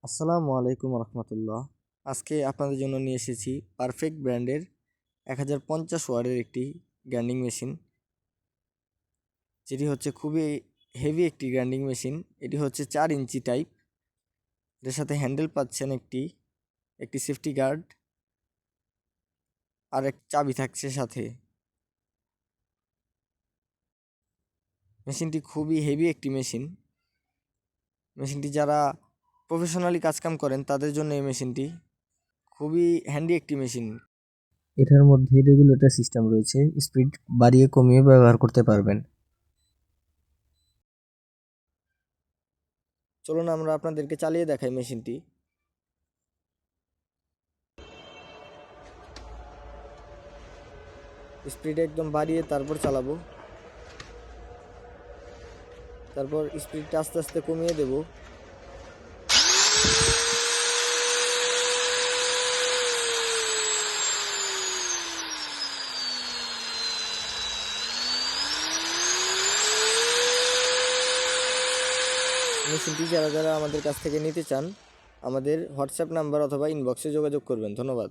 আসসালামু আলাইকুম রহমতুল্লাহ। আজকে আপনাদের জন্য নিয়ে এসেছি পারফেক্ট ব্র্যান্ডের 1050 ওয়াটের একটি গ্রাইন্ডিং মেশিন, যেটি হচ্ছে খুবই হেভি একটি গ্রাইন্ডিং মেশিন। এটি হচ্ছে 4 ইঞ্চি টাইপ। এর সাথে হ্যান্ডেল পাচ্ছেন একটি সেফটি গার্ড আর এক চাবি থাকছে সাথে। মেশিনটি খুবই হেভি একটি মেশিনটি যারা প্রফেশনালি কাজকাম করেন তাদের জন্য এই মেশিনটি খুবই হ্যান্ডি একটি মেশিন। এটার মধ্যে রেগুলেটর সিস্টেম রয়েছে, স্পিড বাড়িয়ে কমিয়ে ব্যবহার করতে পারবেন। চলুন আমরা আপনাদেরকে চালিয়ে দেখাই মেশিনটি। স্পিড একদম বাড়িয়ে তারপর চালাবো, তারপর স্পিডটা আস্তে আস্তে কমিয়ে দেব। মেশিনটি যারা যারা আমাদের কাছ থেকে নিতে চান, আমাদের হোয়াটসঅ্যাপ নাম্বার অথবা ইনবক্সে যোগাযোগ করবেন। ধন্যবাদ।